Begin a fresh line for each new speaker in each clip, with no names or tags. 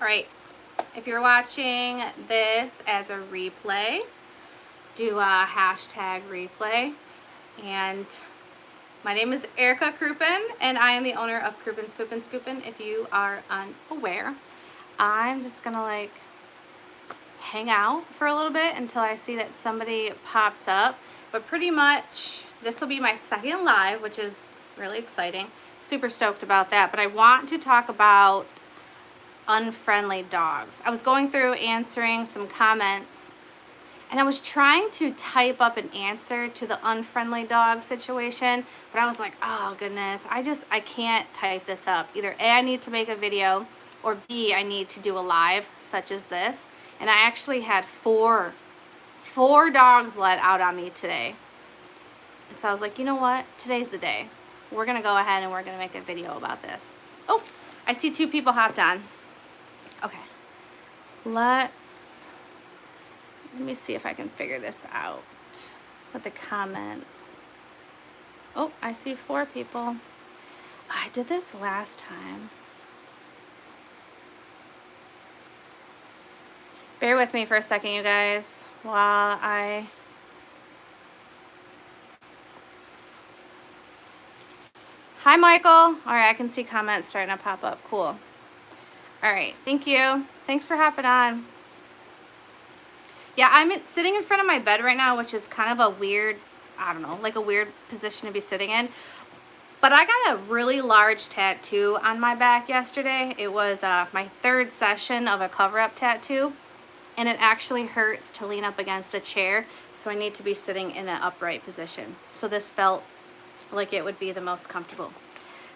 All right, if you're watching this as a replay, do a hashtag replay. And my name is Erica Kroopin, and I am the owner of Kroopin's Poopin Scoopin. If you are unaware, I'm just gonna like hang out for a little bit until I see that somebody pops up. But pretty much this will be my second live, which is really exciting. Super stoked about that. But I want to talk about unfriendly dogs. I was going through answering some comments, and I was trying to type up an answer to the unfriendly dog situation, but I was like, oh goodness, I can't type this up. Either A, I need to make a video, or B, I need to do a live such as this. And I actually had four dogs let out on me today. And so I was like, you know what? Today's the day. We're gonna go ahead and we're gonna make a video about this. Oh, I see 2 people hopped on. Okay, let me see if I can figure this out with the comments. Oh, I see 4 people. I did this last time. Bear with me for a second, you guys, while I... Hi, Michael. All right, I can see comments starting to pop up. Cool. All right, thank you. Thanks for hopping on. Yeah, I'm sitting in front of my bed right now, which is kind of a weird, I don't know, like a weird position to be sitting in. But I got a really large tattoo on my back yesterday. It was my 3rd session of a cover-up tattoo, and it actually hurts to lean up against a chair, so I need to be sitting in an upright position. So this felt like it would be the most comfortable.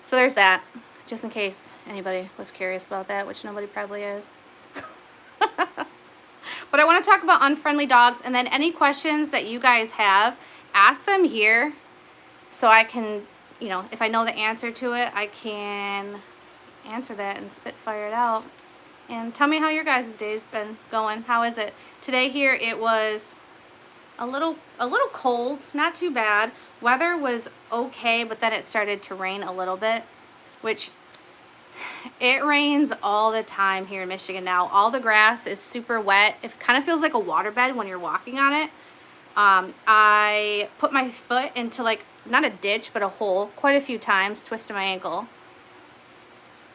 So there's that, just in case anybody was curious about that, which nobody probably is. But I want to talk about unfriendly dogs, and then any questions that you guys have, ask them here so I can, you know, if I know the answer to it, I can answer that and spitfire it out. And tell me how your guys' day's been going. How is it? Today here it was a little cold, not too bad. Weather was okay, but then it started to rain a little bit, which it rains all the time here in Michigan now. All the grass is super wet. It kind of feels like a waterbed when you're walking on it. I put my foot into like, not a ditch, but a hole quite a few times, twisted my ankle.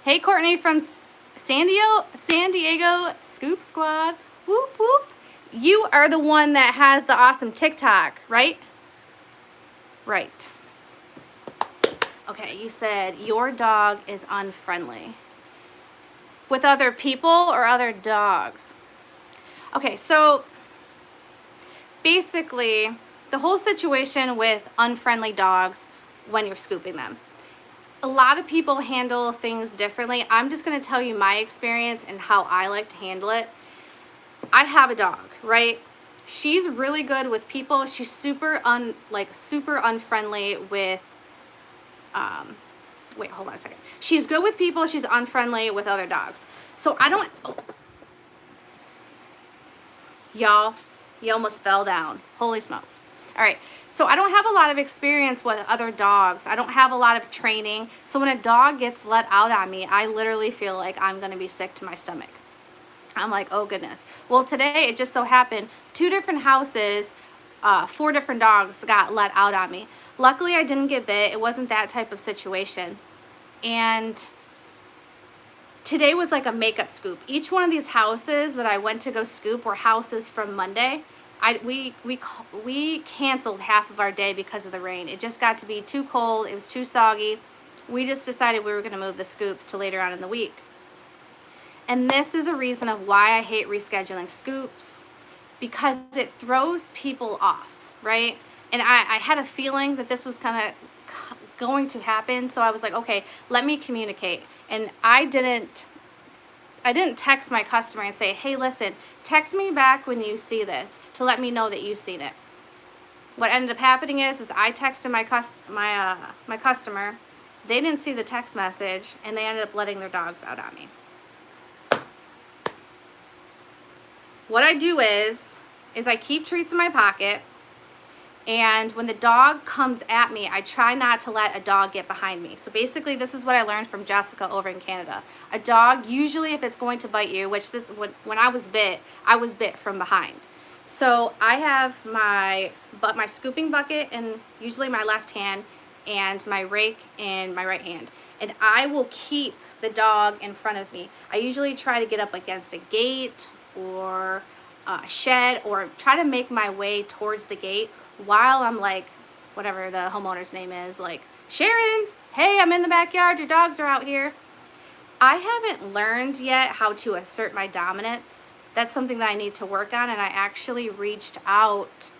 Hey, Courtney from San Diego Scoop Squad. Whoop, whoop. You are the one that has the awesome TikTok, right? Right. Okay, you said your dog is unfriendly. With other people or other dogs? Okay, so basically, the whole situation with unfriendly dogs when you're scooping them. A lot of people handle things differently. I'm just going to tell you my experience and how I like to handle it. I have a dog, right? She's really good with people. She's super unfriendly with wait, hold on a second. She's good with people. She's unfriendly with other dogs. So I don't... Oh. Y'all, you almost fell down. Holy smokes. All right. So I don't have a lot of experience with other dogs. I don't have a lot of training. So when a dog gets let out on me, I literally feel like I'm going to be sick to my stomach. I'm like, oh goodness. Well, today it just so happened 2 different houses, 4 different dogs got let out on me. Luckily, I didn't get bit. It wasn't that type of situation. And today was like a makeup scoop. Each one of these houses that I went to go scoop were houses from Monday. We canceled half of our day because of the rain. It just got to be too cold. It was too soggy. We just decided we were going to move the scoops to later on in the week. And this is a reason of why I hate rescheduling scoops, because it throws people off, right? And I had a feeling that this was kind of going to happen, so I was like, okay, let me communicate. And I didn't text my customer and say, hey, listen, text me back when you see this to let me know that you've seen it. What ended up happening is I texted my customer. They didn't see the text message, and they ended up letting their dogs out on me. What I do is I keep treats in my pocket, And when the dog comes at me, I try not to let a dog get behind me. So basically, this is what I learned from Jessica over in Canada. A dog, usually if it's going to bite you, which this when I was bit from behind. So I have my scooping bucket in usually my left hand and my rake in my right hand. And I will keep the dog in front of me. I usually try to get up against a gate or a shed, or try to make my way towards the gate while I'm like, whatever the homeowner's name is, like, Sharon, hey, I'm in the backyard, your dogs are out here. I haven't learned yet how to assert my dominance. That's something that I need to work on, and I actually reached out.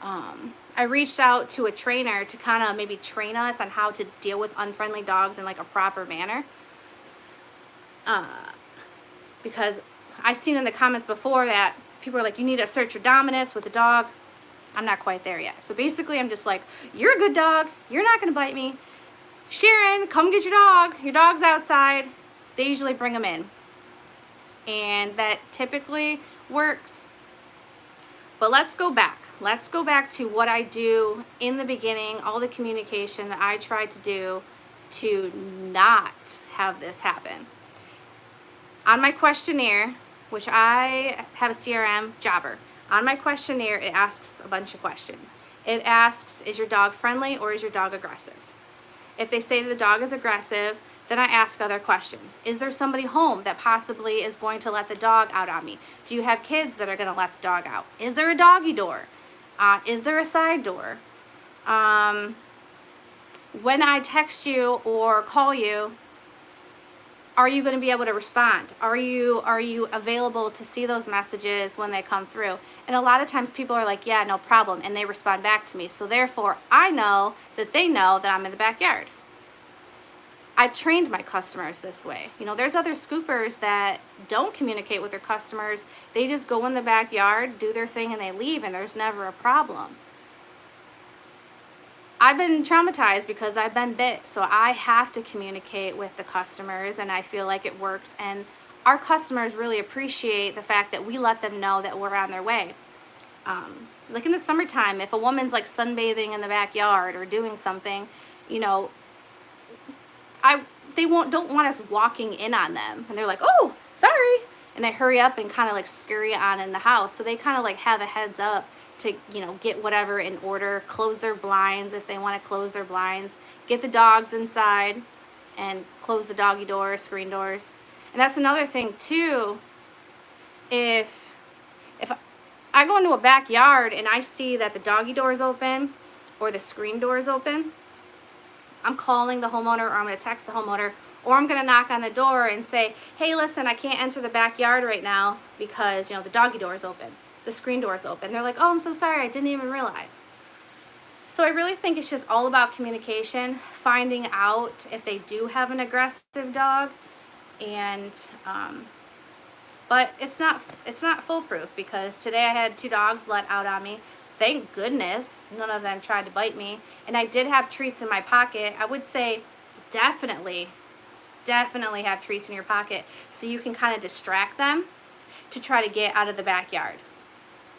I reached out to a trainer to kind of maybe train us on how to deal with unfriendly dogs in like a proper manner. Because I've seen in the comments before that people are like, you need to assert your dominance with the dog. I'm not quite there yet. So basically I'm just like, you're a good dog. You're not going to bite me. Sharon, come get your dog. Your dog's outside. They usually bring them in. And that typically works. But let's go back. Let's go back to what I do in the beginning, all the communication that I tried to do to not have this happen. On my questionnaire, which I have a CRM jobber, on my questionnaire it asks a bunch of questions. It asks, is your dog friendly or is your dog aggressive? If they say the dog is aggressive, then I ask other questions. Is there somebody home that possibly is going to let the dog out on me? Do you have kids that are going to let the dog out? Is there a doggy door? Is there a side door? When I text you or call you, are you going to be able to respond? Are you available to see those messages when they come through? And a lot of times people are like, yeah, no problem, and they respond back to me. So therefore, I know that they know that I'm in the backyard. I've trained my customers this way. You know, there's other scoopers that don't communicate with their customers. They just go in the backyard, do their thing, and they leave, and there's never a problem. I've been traumatized because I've been bit, so I have to communicate with the customers, and I feel like it works. And our customers really appreciate the fact that we let them know that we're on their way. Like in the summertime, if a woman's like sunbathing in the backyard or doing something, you know, they don't want us walking in on them, and they're like, oh, sorry, and they hurry up and kind of like scurry on in the house. So they kind of like have a heads up to, you know, get whatever in order, close their blinds if they want to close their blinds, get the dogs inside, and close the doggy doors, screen doors. And that's another thing too. If I go into a backyard and I see that the doggy door is open or the screen door is open, I'm calling the homeowner, or I'm going to text the homeowner, or I'm going to knock on the door and say, hey, listen, I can't enter the backyard right now because, you know, the doggy door is open, the screen door is open. They're like, oh, I'm so sorry, I didn't even realize. So I really think it's just all about communication, finding out if they do have an aggressive dog, and but it's not foolproof, because today I had 2 dogs let out on me. Thank goodness none of them tried to bite me, and I did have treats in my pocket. I would say definitely have treats in your pocket so you can kind of distract them to try to get out of the backyard,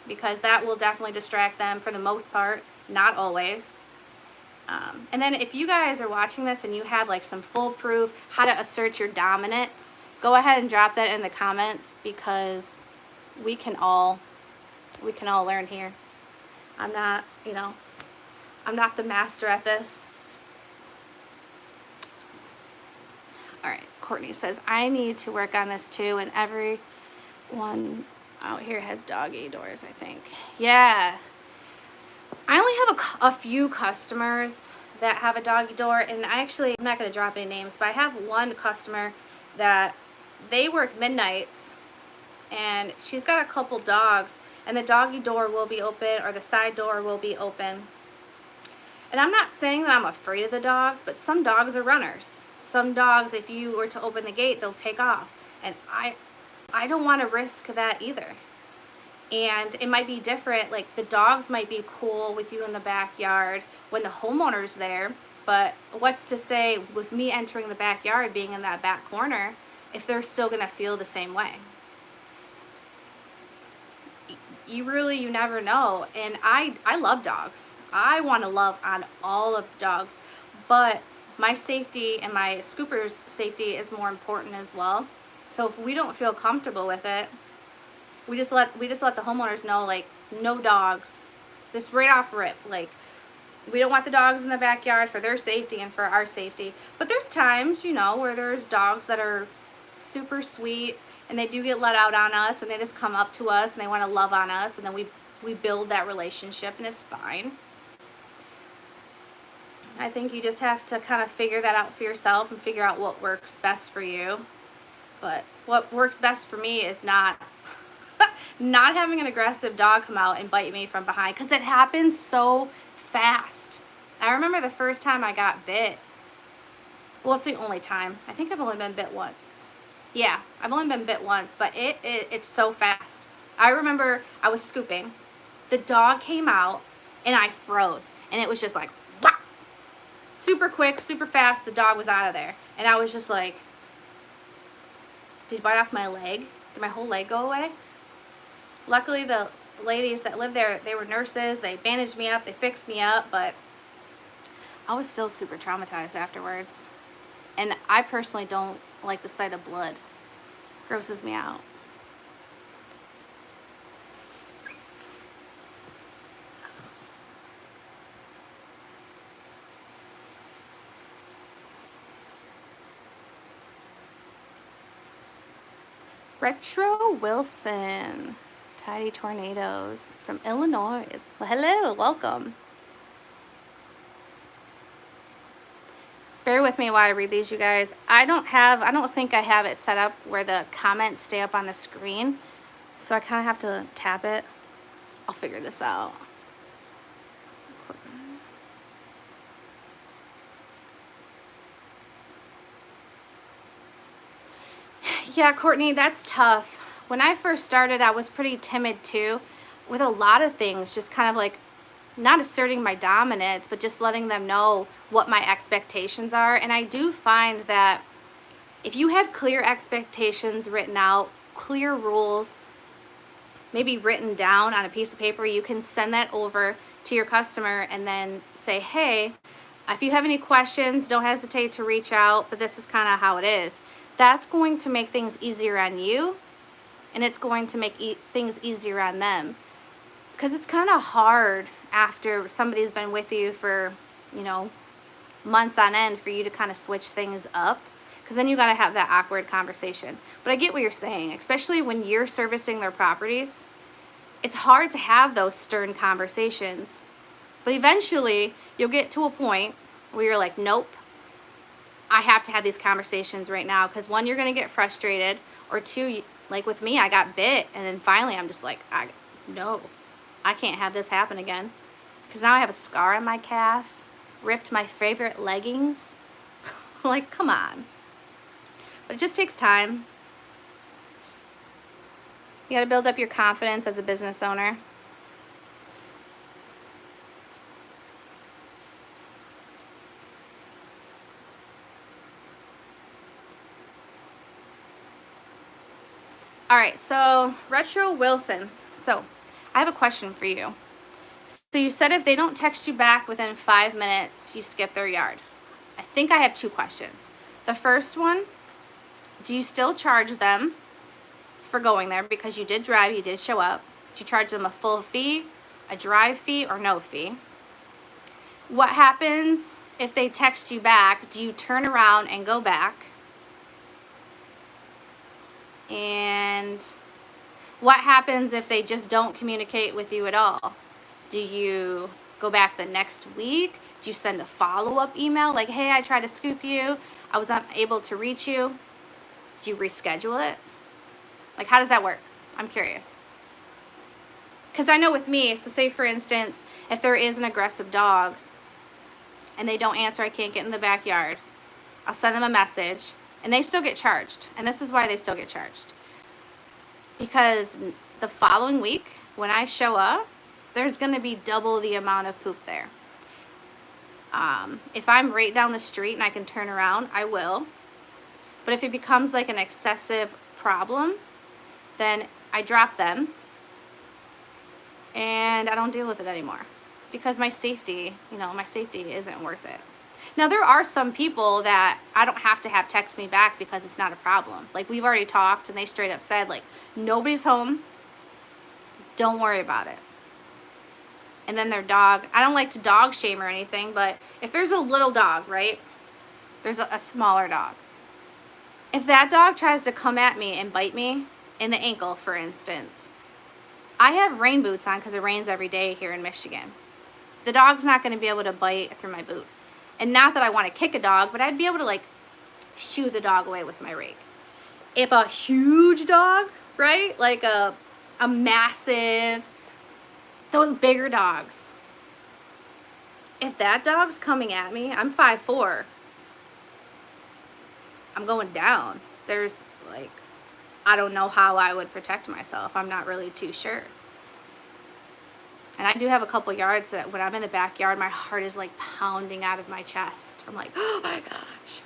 because that will definitely distract them for the most part, not always. And then if you guys are watching this and you have like some foolproof how to assert your dominance, go ahead and drop that in the comments, because we can all learn here. I'm not the master at this. All right, Courtney says, I need to work on this too, and everyone out here has doggy doors, I think. Yeah. I only have a few customers that have a doggy door, and I'm not going to drop any names, but I have one customer that they work midnights, and she's got a couple dogs, and the doggy door will be open, or the side door will be open. And I'm not saying that I'm afraid of the dogs, but some dogs are runners. Some dogs, if you were to open the gate, they'll take off. And I don't want to risk that either. And it might be different, like the dogs might be cool with you in the backyard when the homeowner's there, but what's to say with me entering the backyard, being in that back corner, if they're still going to feel the same way? you never know. And I love dogs. I want to love on all of the dogs, but my safety and my Scooper's safety is more important as well. So if we don't feel comfortable with it, we just let the homeowners know, like, no dogs. This right off rip, like, we don't want the dogs in the backyard for their safety and for our safety. But there's times, you know, where there's dogs that are super sweet and they do get let out on us and they just come up to us and they want to love on us, and then we build that relationship, and it's fine. I think you just have to kind of figure that out for yourself and figure out what works best for you. But what works best for me is not not having an aggressive dog come out and bite me from behind, because it happens so fast. I remember the first time I got bit. Well, it's the only time. I think I've only been bit once. Yeah, I've only been bit once, but it's so fast. I remember I was scooping. The dog came out and I froze, and it was just like, wah! Super quick, super fast. The dog was out of there, and I was just like, did it bite off my leg? Did my whole leg go away? Luckily, the ladies that lived there, they were nurses. They bandaged me up. They fixed me up, but I was still super traumatized afterwards. And I personally don't like the sight of blood. Grosses me out. Retro Wilson. Tidy Tornadoes from Illinois. Well, hello, welcome. Bear with me while I read these, you guys. I don't think I have it set up where the comments stay up on the screen, so I kind of have to tap it. I'll figure this out. Yeah, Courtney, that's tough. When I first started, I was pretty timid too, with a lot of things, just kind of like not asserting my dominance, but just letting them know what my expectations are. And I do find that if you have clear expectations written out, clear rules, maybe written down on a piece of paper, you can send that over to your customer and then say, hey, if you have any questions, don't hesitate to reach out, but this is kind of how it is. That's going to make things easier on you, and it's going to make things easier on them. Because it's kind of hard after somebody's been with you for, you know, months on end for you to kind of switch things up. Because then you got to have that awkward conversation. But I get what you're saying, especially when you're servicing their properties. It's hard to have those stern conversations. But eventually, you'll get to a point where you're like, nope, I have to have these conversations right now. Because one, you're going to get frustrated. Or two, like with me, I got bit. And then finally, I'm just like, no, I can't have this happen again. Because now I have a scar on my calf. Ripped my favorite leggings. Like, come on. But it just takes time. You got to build up your confidence as a business owner. All right, so Retro Wilson. So I have a question for you. So you said if they don't text you back within 5 minutes, you skip their yard. I think I have two questions. The first one, do you still charge them for going there? Because you did drive, you did show up. Do you charge them a full fee, a drive fee, or no fee? What happens if they text you back? Do you turn around and go back? And what happens if they just don't communicate with you at all? Do you go back the next week? Do you send a follow-up email like, hey, I tried to scoop you, I was unable to reach you? Do you reschedule it? Like, how does that work? I'm curious. Because I know with me, so say for instance, if there is an aggressive dog and they don't answer, I can't get in the backyard, I'll send them a message. And they still get charged. And this is why they still get charged. Because the following week, when I show up, there's going to be double the amount of poop there. If I'm right down the street and I can turn around, I will. But if it becomes like an excessive problem, then I drop them. and I don't deal with it anymore because my safety isn't worth it. Now, there are some people that I don't have to have text me back because it's not a problem. Like, we've already talked and they straight up said, like, nobody's home, don't worry about it. And then their dog, I don't like to dog shame or anything, but if there's a little dog, right? There's a smaller dog. If that dog tries to come at me and bite me in the ankle, for instance, I have rain boots on because it rains every day here in Michigan. The dog's not going to be able to bite through my boot. And not that I want to kick a dog, but I'd be able to, like, shoo the dog away with my rake. If a huge dog, right, like a massive, those bigger dogs, if that dog's coming at me, I'm 5'4", I'm going down. There's, like, I don't know how I would protect myself. I'm not really too sure. And I do have a couple yards that when I'm in the backyard, my heart is like pounding out of my chest. I'm like, oh my gosh.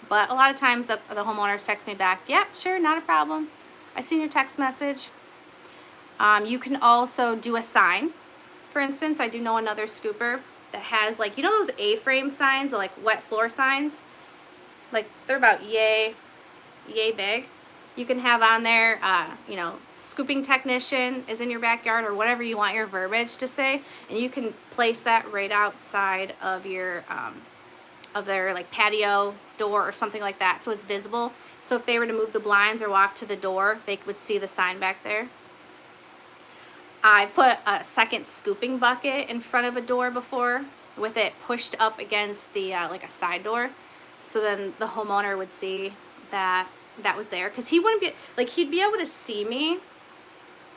But a lot of times the homeowners text me back, yep, sure, not a problem. I seen your text message. You can also do a sign. For instance, I do know another scooper that has, like, you know those A-frame signs, like wet floor signs? Like, they're about yay big. You can have on there, you know, scooping technician is in your backyard, or whatever you want your verbiage to say, and you can place that right outside of your, of their, like, patio door or something like that, so it's visible. So if they were to move the blinds or walk to the door, they would see the sign back there. I put a second scooping bucket in front of a door before, with it pushed up against the, like a side door, so then the homeowner would see that was there, because he wouldn't be, like, he'd be able to see me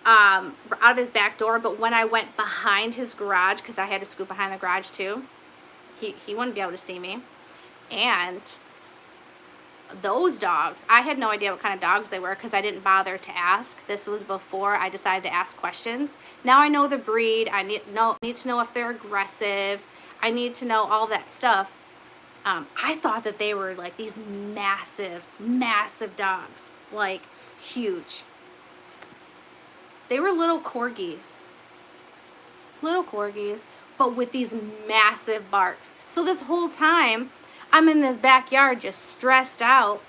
out of his back door, but when I went behind his garage, because I had to scoop behind the garage too, he wouldn't be able to see me. And those dogs, I had no idea what kind of dogs they were because I didn't bother to ask. This was before I decided to ask questions. Now I know the breed. I need to know if they're aggressive. I need to know all that stuff. I thought that they were like these massive, massive dogs, like huge. They were little corgis, but with these massive barks. So this whole time, I'm in this backyard just stressed out.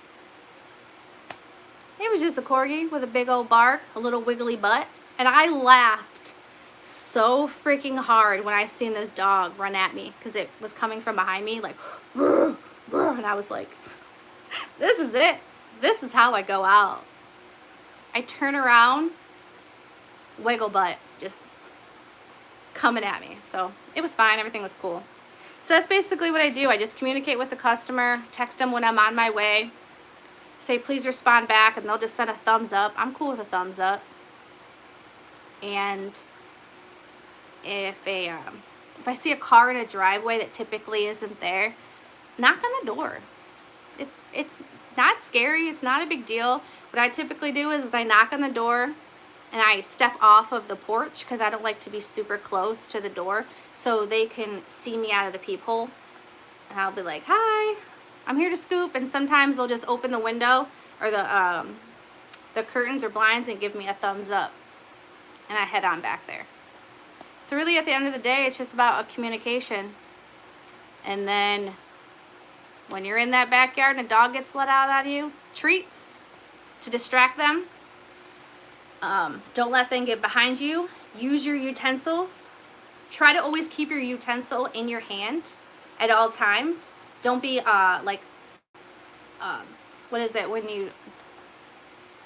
It was just a corgi with a big old bark, a little wiggly butt, and I laughed so freaking hard when I seen this dog run at me because it was coming from behind me, like, brr, brr, and I was like, this is it. This is how I go out. I turn around, wiggle butt, just coming at me. So it was fine. Everything was cool. So that's basically what I do. I just communicate with the customer, text them when I'm on my way, say please respond back, and they'll just send a thumbs up. I'm cool with a thumbs up. And if I see a car in a driveway that typically isn't there, knock on the door. It's not scary. It's not a big deal. What I typically do is I knock on the door and I step off of the porch because I don't like to be super close to the door so they can see me out of the peephole. And I'll be like, hi, I'm here to scoop. And sometimes they'll just open the window or the curtains or blinds and give me a thumbs up. And I head on back there. So really at the end of the day, it's just about a communication. And then when you're in that backyard and a dog gets let out on you, treats to distract them. Don't let them get behind you. Use your utensils. Try to always keep your utensil in your hand at all times. Don't be what is it when you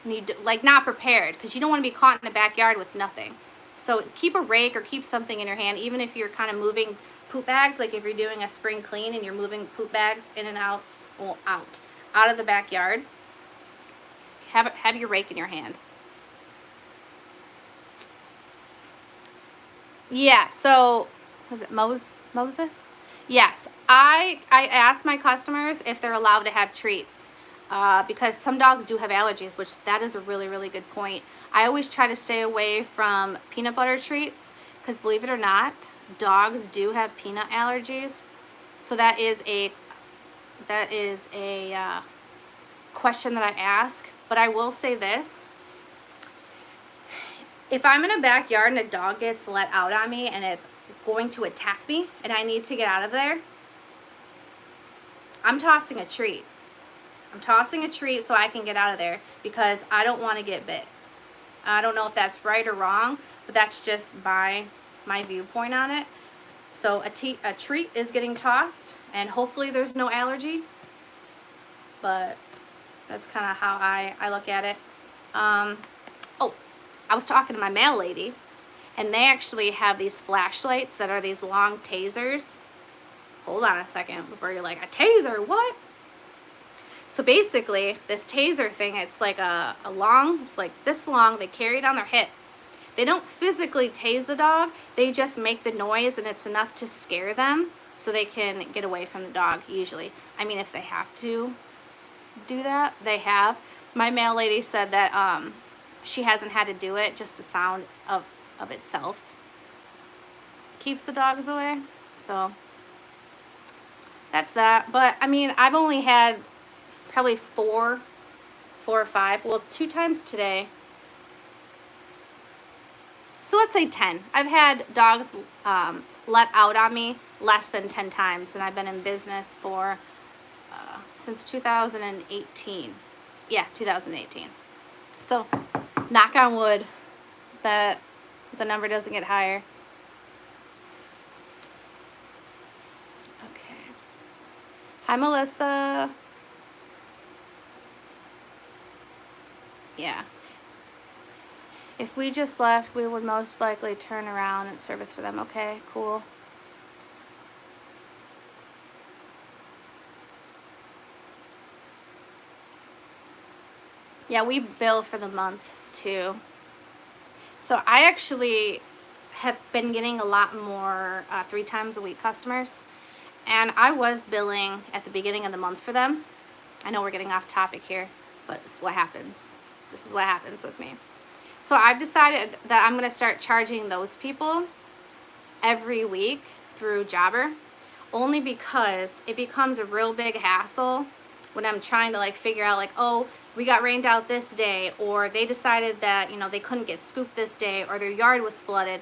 need, like, not prepared, because you don't want to be caught in the backyard with nothing. So keep a rake or keep something in your hand, even if you're kind of moving poop bags, like if you're doing a spring clean and you're moving poop bags in and out, well, out of the backyard. Have your rake in your hand. Yeah, so was it Moses? Yes, I asked my customers if they're allowed to have treats because some dogs do have allergies, which that is a really, really good point. I always try to stay away from peanut butter treats because, believe it or not, dogs do have peanut allergies. So that is a question that I ask. But I will say this. If I'm in a backyard and a dog gets let out on me and it's going to attack me and I need to get out of there, I'm tossing a treat. I'm tossing a treat so I can get out of there because I don't want to get bit. I don't know if that's right or wrong, but that's just my viewpoint on it. So a treat is getting tossed, and hopefully there's no allergy, but that's kind of how I look at it. Oh, I was talking to my mail lady, and they actually have these flashlights that are these long tasers. Hold on a second before you're like, a taser, what? So basically, this taser thing, it's like it's like this long, they carry it on their hip. They don't physically tase the dog, they just make the noise and it's enough to scare them so they can get away from the dog usually. I mean, if they have to do that, they have. My mail lady said that she hasn't had to do it, just the sound of itself keeps the dogs away. So that's that. But I mean, I've only had probably four or five, well, 2 times today. So let's say 10. I've had dogs let out on me less than 10 times, and I've been in business for since 2018. Yeah, 2018. So knock on wood that the number doesn't get higher. Okay. Hi, Melissa. Yeah. If we just left, we would most likely turn around and service for them. Okay, cool. Yeah, we bill for the month too. So I actually have been getting a lot more 3 times a week customers. And I was billing at the beginning of the month for them. I know we're getting off topic here, but this is what happens. This is what happens with me. So I've decided that I'm going to start charging those people every week through Jobber, only because it becomes a real big hassle when I'm trying to like figure out like, oh, we got rained out this day, or they decided that, you know, they couldn't get scooped this day, or their yard was flooded.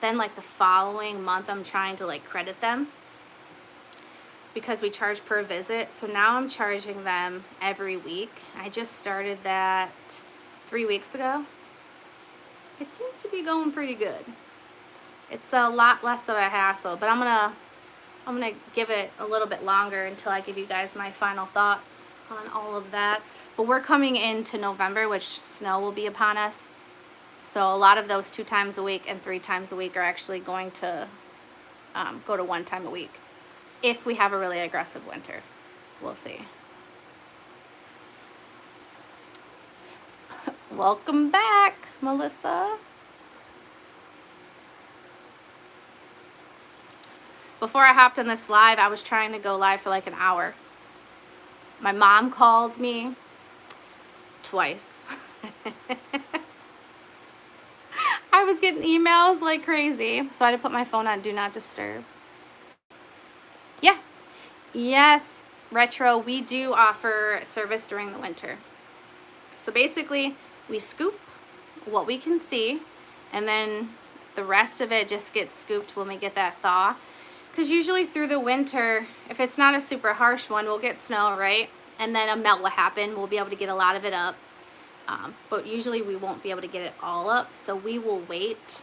Then like the following month I'm trying to like credit them because we charge per visit. So now I'm charging them every week. I just started that 3 weeks ago. It seems to be going pretty good. It's a lot less of a hassle, but I'm gonna give it a little bit longer until I give you guys my final thoughts on all of that. But we're coming into November, which snow will be upon us. So a lot of those 2 times a week and 3 times a week are actually going to go to 1 time a week. If we have a really aggressive winter, we'll see. Welcome back, Melissa. Before I hopped on this live, I was trying to go live for like an hour. My mom called me twice. I was getting emails like crazy, so I had to put my phone on Do Not Disturb. Yeah. Yes, Retro, we do offer service during the winter. So basically, we scoop what we can see, and then the rest of it just gets scooped when we get that thaw. Because usually through the winter, if it's not a super harsh one, we'll get snow, right? And then a melt will happen. We'll be able to get a lot of it up. But usually we won't be able to get it all up. So we will wait.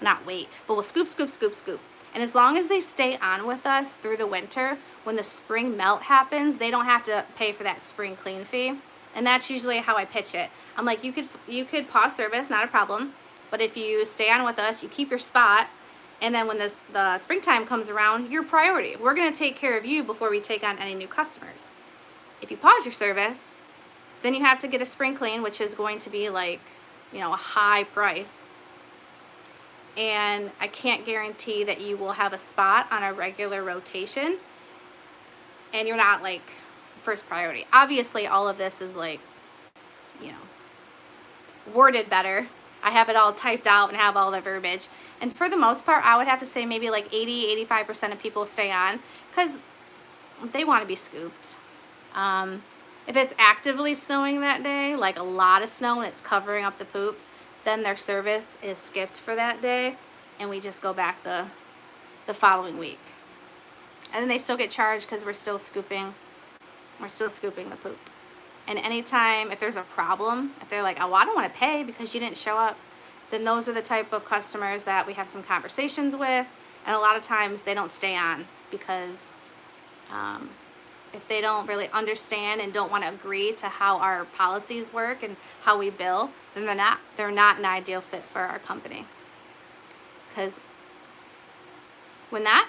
Not wait, but we'll scoop, scoop, scoop, scoop. And as long as they stay on with us through the winter, when the spring melt happens, they don't have to pay for that spring clean fee. And that's usually how I pitch it. I'm like, you could pause service, not a problem. But if you stay on with us, you keep your spot. And then when the springtime comes around, you're priority. We're going to take care of you before we take on any new customers. If you pause your service, then you have to get a spring clean, which is going to be like, you know, a high price. And I can't guarantee that you will have a spot on a regular rotation. And you're not like first priority. Obviously, all of this is like, you know, worded better. I have it all typed out and have all the verbiage. And for the most part, I would have to say maybe like 80-85% of people stay on because they want to be scooped. If it's actively snowing that day, like a lot of snow and it's covering up the poop, then their service is skipped for that day, and we just go back the following week. And then they still get charged because we're still scooping the poop. And anytime, if there's a problem, if they're like, oh, well, I don't want to pay because you didn't show up, then those are the type of customers that we have some conversations with. And a lot of times they don't stay on because if they don't really understand and don't want to agree to how our policies work and how we bill, then they're not an ideal fit for our company. Because when that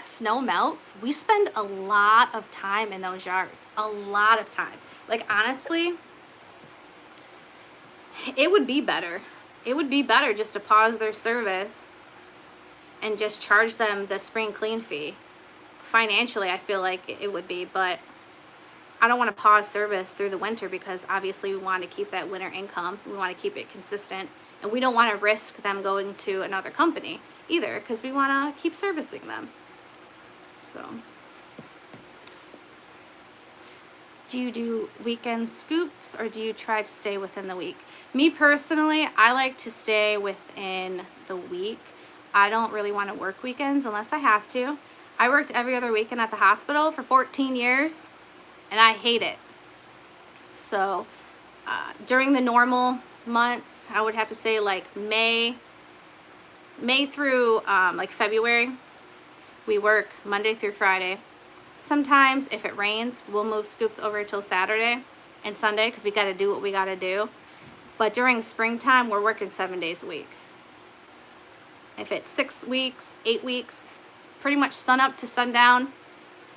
snow melts, we spend a lot of time in those yards. A lot of time. Like, honestly, it would be better. It would be better just to pause their service and just charge them the spring clean fee. Financially, I feel like it would be, but I don't want to pause service through the winter because obviously we want to keep that winter income. We want to keep it consistent, and we don't want to risk them going to another company either because we want to keep servicing them. So, do you do weekend scoops or do you try to stay within the week? Me personally, I like to stay within the week. I don't really want to work weekends unless I have to. I worked every other weekend at the hospital for 14 years, and I hate it. So, during the normal months, I would have to say like May through like February, we work Monday through Friday. Sometimes if it rains, we'll move scoops over till Saturday and Sunday because we got to do what we got to do. But during springtime, we're working 7 days a week. If it's 6 weeks, 8 weeks, pretty much sun up to sundown,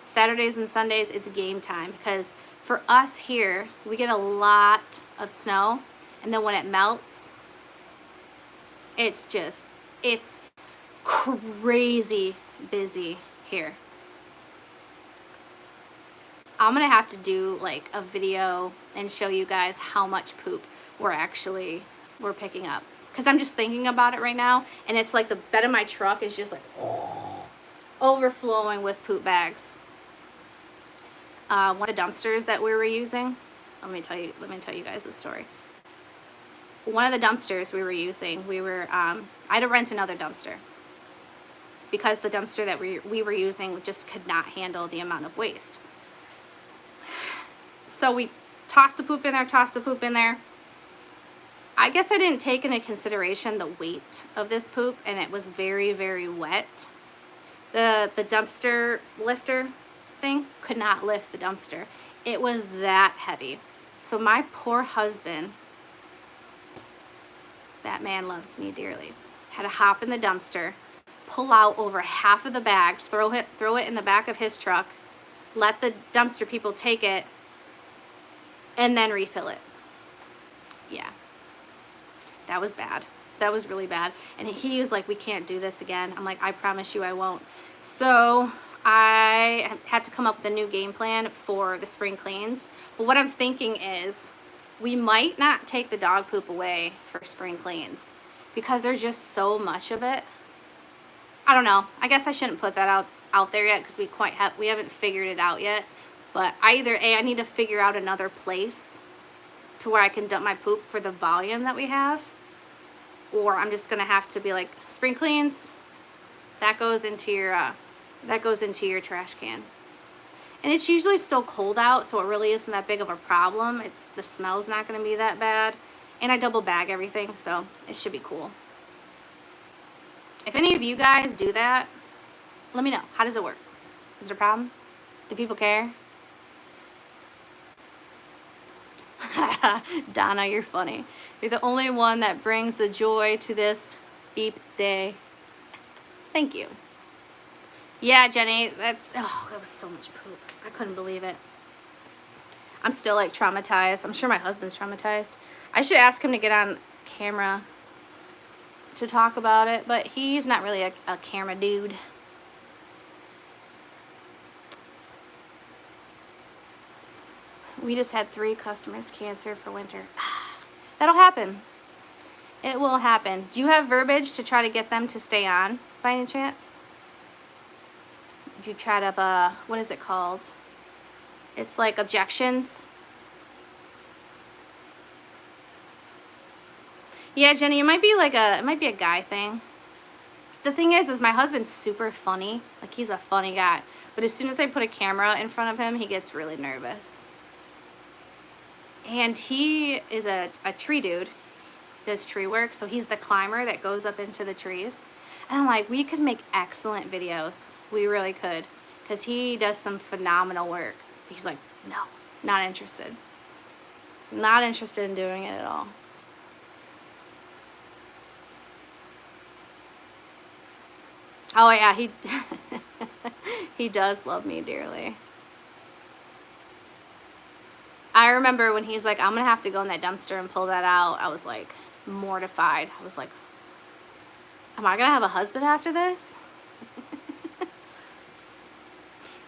Saturdays and Sundays, it's game time. Because for us here, we get a lot of snow. And then when it melts, it's crazy busy here. I'm gonna have to do like a video and show you guys how much poop we're picking up. Because I'm just thinking about it right now, and it's like the bed of my truck is just like overflowing with poop bags. One of the dumpsters that we were using, let me tell you guys this story. One of the dumpsters we were using, I had to rent another dumpster because the dumpster that we were using just could not handle the amount of waste. So we tossed the poop in there. I guess I didn't take into consideration the weight of this poop, and it was very, very wet. The dumpster lifter thing could not lift the dumpster. It was that heavy. So my poor husband, that man loves me dearly, had to hop in the dumpster, pull out over half of the bags, throw it in the back of his truck, let the dumpster people take it, and then refill it. Yeah. That was bad. That was really bad. And he was like, we can't do this again. I'm like, I promise you I won't. So I had to come up with a new game plan for the spring cleans. But what I'm thinking is we might not take the dog poop away for spring cleans because there's just so much of it. I don't know. I guess I shouldn't put that out there yet because we haven't figured it out yet. But I need to figure out another place to where I can dump my poop for the volume that we have. Or I'm just gonna have to be like, spring cleans, that goes into your trash can. And it's usually still cold out, so it really isn't that big of a problem. The smell's not gonna be that bad. And I double bag everything, so it should be cool. If any of you guys do that, let me know. How does it work? Is there a problem? Do people care? Donna, you're funny. You're the only one that brings the joy to this beep day. Thank you. Yeah, Jenny, that was so much poop. I couldn't believe it. I'm still like traumatized. I'm sure my husband's traumatized. I should ask him to get on camera to talk about it, but he's not really a camera dude. We just had 3 customers cancer for winter. That'll happen. It will happen. Do you have verbiage to try to get them to stay on by any chance? Do you try to, what is it called? It's like objections. Yeah, Jenny, it might be a guy thing. The thing is my husband's super funny. Like, he's a funny guy. But as soon as I put a camera in front of him, he gets really nervous. And he is a tree dude, does tree work. So he's the climber that goes up into the trees. And I'm like, we could make excellent videos. We really could. Because he does some phenomenal work. He's like, no, not interested. Not interested in doing it at all. Oh yeah, he he does love me dearly. I remember when he's like, I'm gonna have to go in that dumpster and pull that out. I was like mortified. I was like, am I gonna have a husband after this?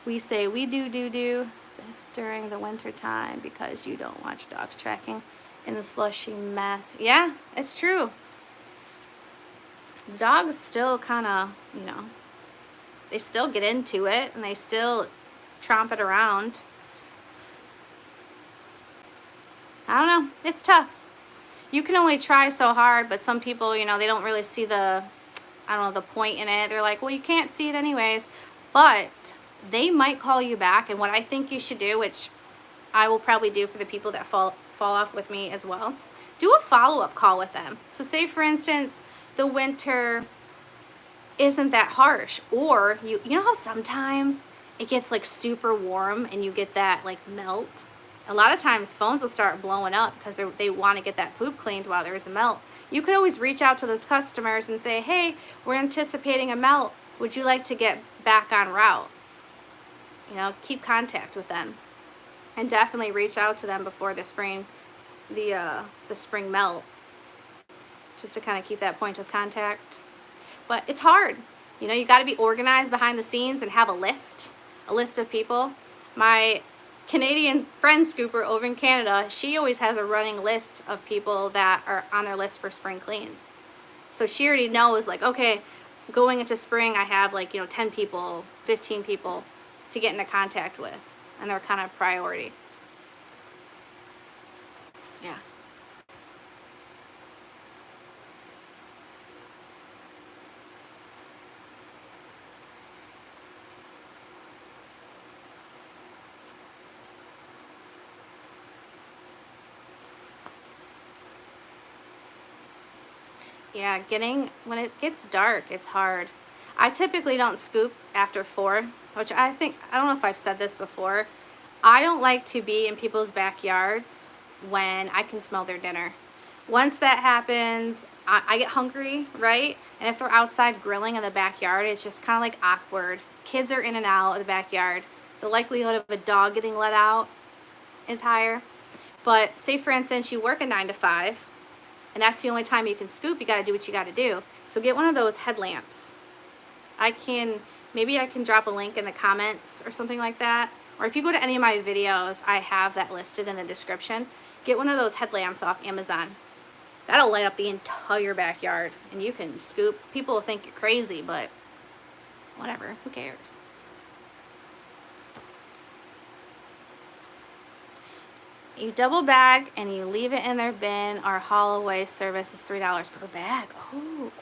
We say we do this during the winter time because you don't watch dogs tracking in the slushy mess. Yeah, it's true. The dogs still kind of, you know, they still get into it and they still tromp it around. I don't know. It's tough. You can only try so hard, but some people, you know, they don't really see the, I don't know, the point in it. They're like, well, you can't see it anyways. But they might call you back. And what I think you should do, which I will probably do for the people that fall off with me as well, do a follow-up call with them. So say, for instance, the winter isn't that harsh, or you know how sometimes it gets like super warm and you get that like melt. A lot of times phones will start blowing up because they want to get that poop cleaned while there's a melt. You could always reach out to those customers and say, hey, we're anticipating a melt, would you like to get back on route? You know, keep contact with them, and definitely reach out to them before the spring melt, just to kind of keep that point of contact. But it's hard. You know, you got to be organized behind the scenes and have a list of people. My Canadian friend Scooper over in Canada, she always has a running list of people that are on their list for spring cleans. So she already knows, like, okay, going into spring, I have like, you know, 10 people, 15 people to get into contact with, and they're kind of priority. Yeah. Yeah, when it gets dark, it's hard. I typically don't scoop after 4, which I don't know if I've said this before. I don't like to be in people's backyards when I can smell their dinner. Once that happens, I get hungry, right? And if they're outside grilling in the backyard, it's just kind of like awkward. Kids are in and out of the backyard. The likelihood of a dog getting let out is higher. But say, for instance, you work a 9 to 5, and that's the only time you can scoop. You got to do what you got to do. So get one of those headlamps. Maybe I can drop a link in the comments or something like that. Or if you go to any of my videos, I have that listed in the description. Get one of those headlamps off Amazon. That'll light up the entire backyard, and you can scoop. People will think you're crazy, but whatever, who cares? You double bag and you leave it in their bin. Our haul away service is $3 per bag. Oh,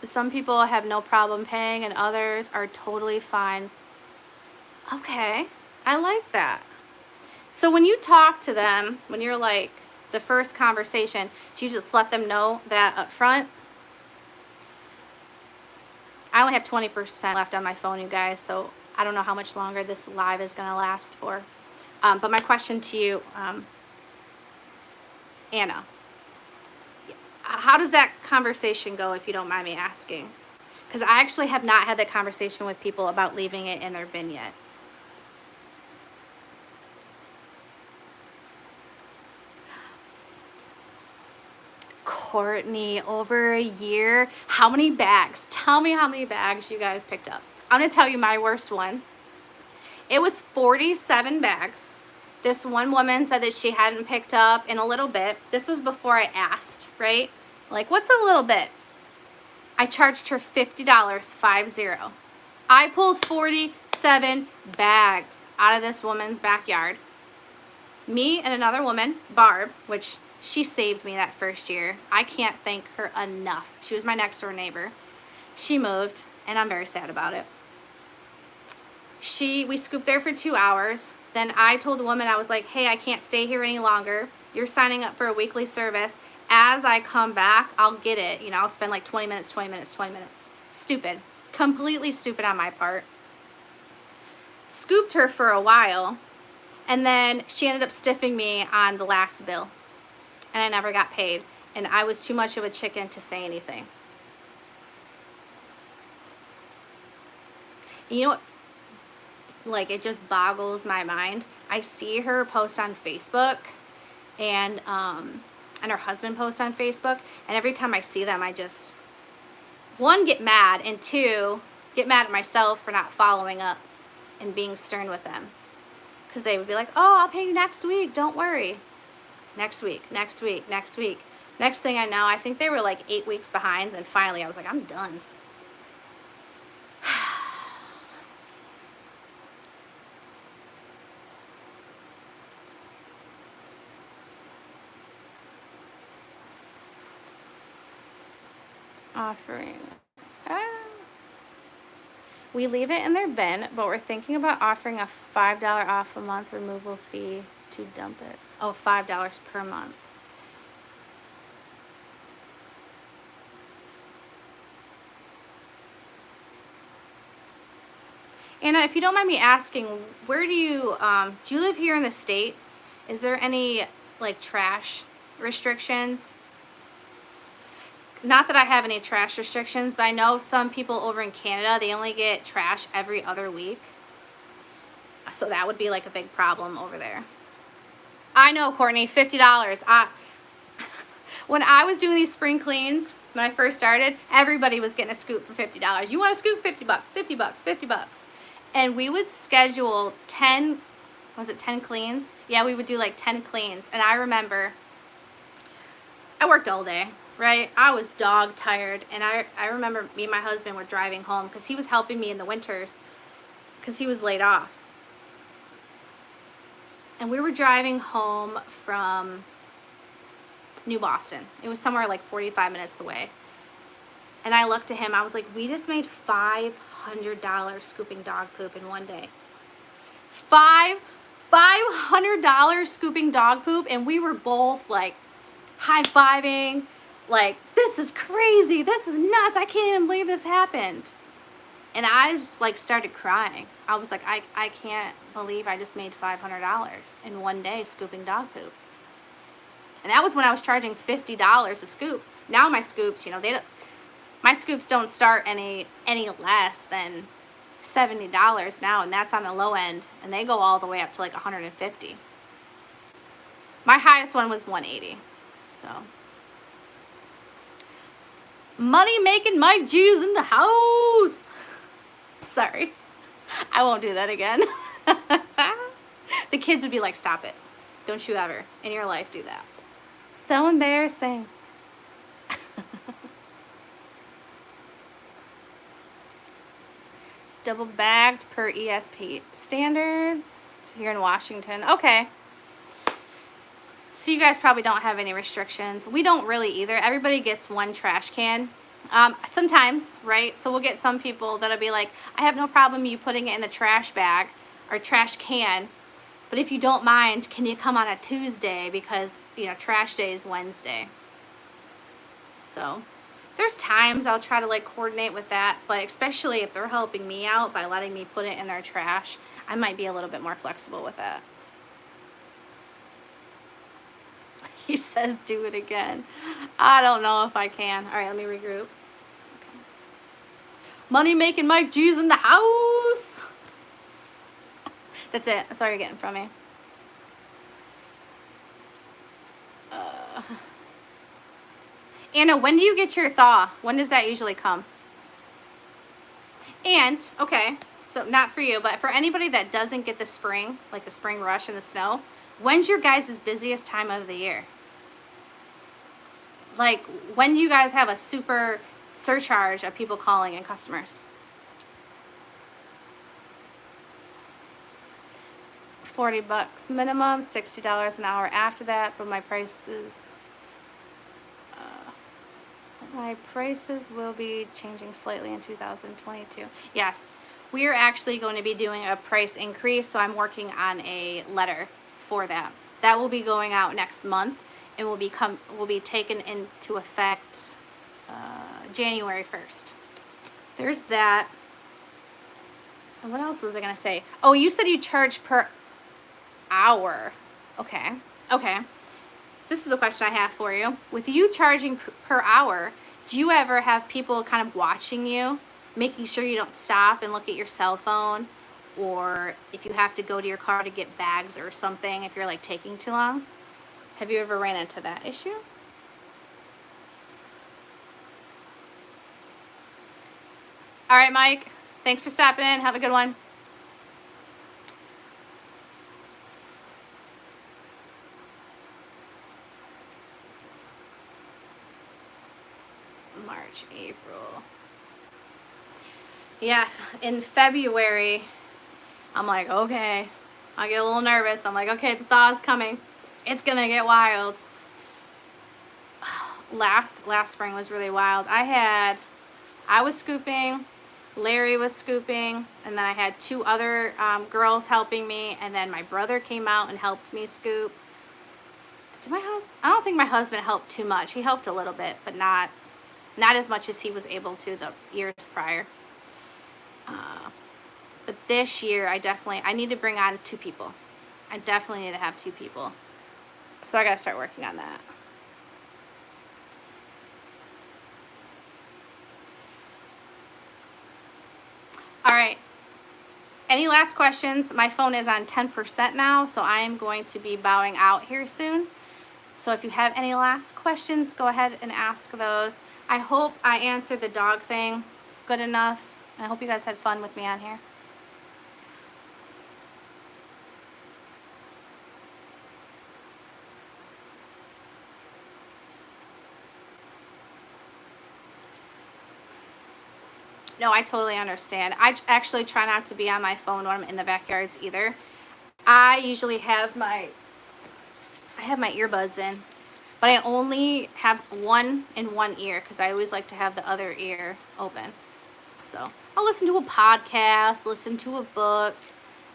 some people have no problem paying, and others are totally fine. Okay, I like that. So when you talk to them, when you're like the first conversation, do you just let them know that up front? I only have 20% left on my phone, you guys, so I don't know how much longer this live is going to last for. But my question to you, Anna, how does that conversation go, if you don't mind me asking? Because I actually have not had that conversation with people about leaving it in their bin yet. Courtney, over a year. How many bags? Tell me how many bags you guys picked up. I'm going to tell you my worst one. It was 47 bags. This one woman said that she hadn't picked up in a little bit. This was before I asked, right? Like, what's a little bit? I charged her $50, 50. I pulled 47 bags out of this woman's backyard. Me and another woman, Barb, which She saved me that first year. I can't thank her enough. She was my next door neighbor. She moved, and I'm very sad about it. We scooped there for 2 hours. Then I told the woman, I was like, hey, I can't stay here any longer. You're signing up for a weekly service. As I come back, I'll get it. You know, I'll spend like 20 minutes, 20 minutes, 20 minutes. Stupid. Completely stupid on my part. Scooped her for a while, and then she ended up stiffing me on the last bill. And I never got paid. And I was too much of a chicken to say anything. You know what? Like, it just boggles my mind. I see her post on Facebook, and her husband post on Facebook, and every time I see them, I just, one, get mad, and two, get mad at myself for not following up and being stern with them. Because they would be like, oh, I'll pay you next week, don't worry. Next week, next week, next week. Next thing I know, I think they were like 8 weeks behind, then finally I was like, I'm done. Offering. We leave it in their bin, but we're thinking about offering a $5 off a month removal fee to dump it. Oh, $5 per month. Anna, if you don't mind me asking, where do you live here in the States? Is there any like trash restrictions? Not that I have any trash restrictions, but I know some people over in Canada, they only get trash every other week. So that would be like a big problem over there. I know, Courtney, $50. When I was doing these spring cleans, when I first started, everybody was getting a scoop for $50. You want a scoop? $50, $50, $50. And we would schedule 10 cleans? Yeah, we would do like 10 cleans. And I remember I worked all day. Right? I was dog tired, and I remember me and my husband were driving home because he was helping me in the winters because he was laid off. And we were driving home from New Boston. It was somewhere like 45 minutes away. And I looked at him, I was like, we just made $500 scooping dog poop in one day. $500 scooping dog poop, and we were both like high-fiving. Like, this is crazy, this is nuts, I can't even believe this happened. And I just like started crying. I was like, I can't believe I just made $500 in one day scooping dog poop. And that was when I was charging $50 a scoop. Now my scoops, you know, my scoops don't start any less than $70 now, and that's on the low end, and they go all the way up to like $150. My highest one was $180. So money making Mike G's in the house. Sorry, I won't do that again. The kids would be like, stop it, don't you ever in your life do that. So embarrassing. Double bagged per ESP standards here in Washington. Okay. So you guys probably don't have any restrictions. We don't really either. Everybody gets one trash can. Sometimes, right? So we'll get some people that'll be like, I have no problem you putting it in the trash bag or trash can, but if you don't mind, can you come on a Tuesday because, you know, trash day is Wednesday. So there's times I'll try to like coordinate with that, but especially if they're helping me out by letting me put it in their trash, I might be a little bit more flexible with that. He says do it again. I don't know if I can. All right, let me regroup. Okay. Money making Mike G's in the house. That's it. That's all you're getting from me. Anna, when do you get your thaw? When does that usually come? And, okay, so not for you, but for anybody that doesn't get the spring, like the spring rush and the snow, when's your guys' busiest time of the year? Like, when do you guys have a super surcharge of people calling and customers? $40 minimum, $60 an hour after that, but my prices will be changing slightly in 2022. Yes, we are actually going to be doing a price increase, so I'm working on a letter for that. That will be going out next month and will be taken into effect January 1st. There's that. And what else was I going to say? Oh, you said you charge per hour. Okay. Okay. This is a question I have for you. With you charging per hour, do you ever have people kind of watching you, making sure you don't stop and look at your cell phone? Or if you have to go to your car to get bags or something, if you're like taking too long? Have you ever ran into that issue? All right, Mike. Thanks for stopping in. Have a good one. March, April. Yeah, in February, I'm like, okay. I get a little nervous. I'm like, okay, the thaw's coming. It's gonna get wild. Last spring was really wild. I was scooping, Larry was scooping, and then I had two other girls helping me, and then my brother came out and helped me scoop. I don't think my husband helped too much. He helped a little bit, but not as much as he was able to the years prior. But this year, I need to bring on 2 people. I definitely need to have 2 people. So I got to start working on that. All right. Any last questions? My phone is on 10% now, so I am going to be bowing out here soon. So if you have any last questions, go ahead and ask those. I hope I answered the dog thing good enough. And I hope you guys had fun with me on here. No, I totally understand. I actually try not to be on my phone when I'm in the backyards either. I usually have my earbuds in, but I only have one in one ear because I always like to have the other ear open. So I'll listen to a podcast, listen to a book,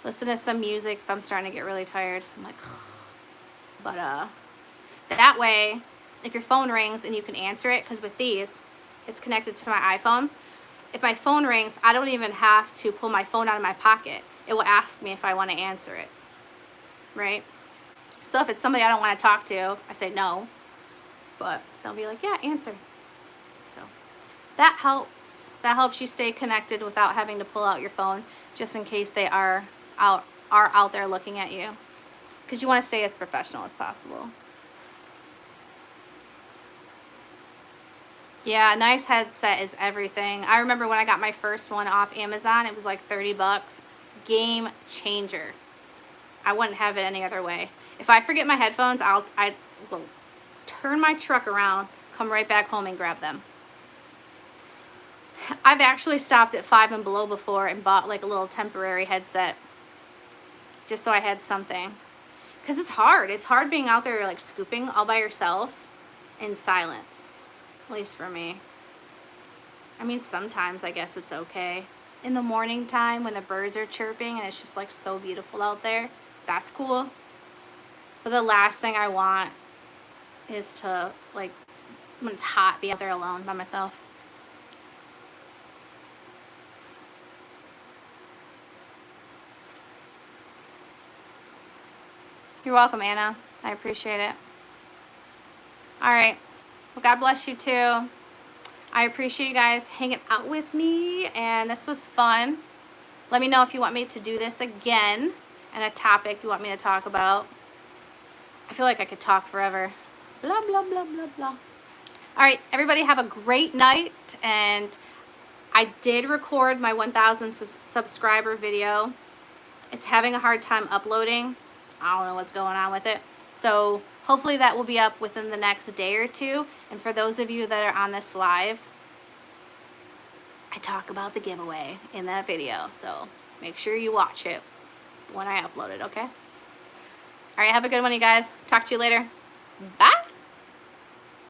listen to some music if I'm starting to get really tired. I'm like, but that way, if your phone rings and you can answer it, because with these, it's connected to my iPhone. If my phone rings, I don't even have to pull my phone out of my pocket. It will ask me if I want to answer it, right? So if it's somebody I don't want to talk to, I say no, but they'll be like, yeah, answer. So that helps. That helps you stay connected without having to pull out your phone, just in case they are out there looking at you, because you want to stay as professional as possible. Yeah, a nice headset is everything. I remember when I got my first one off Amazon, it was like $30. Game changer. I wouldn't have it any other way. If I forget my headphones, I will turn my truck around, come right back home and grab them. I've actually stopped at Five and Below before and bought like a little temporary headset just so I had something. Because it's hard. It's hard being out there like scooping all by yourself in silence. At least for me. I mean, sometimes I guess it's okay. In the morning time when the birds are chirping and it's just like so beautiful out there, that's cool. But the last thing I want is to, like, when it's hot, be out there alone by myself. You're welcome, Anna. I appreciate it. All right. Well, God bless you too. I appreciate you guys hanging out with me, and this was fun. Let me know if you want me to do this again and a topic you want me to talk about. I feel like I could talk forever. Blah, blah, blah, blah, blah. All right, everybody have a great night, and I did record my 1,000 subscriber video. It's having a hard time uploading. I don't know what's going on with it. So hopefully that will be up within the next day or two. And for those of you that are on this live, I talk about the giveaway in that video. So make sure you watch it when I upload it, okay? All right, have a good one, you guys. Talk to you later. Bye.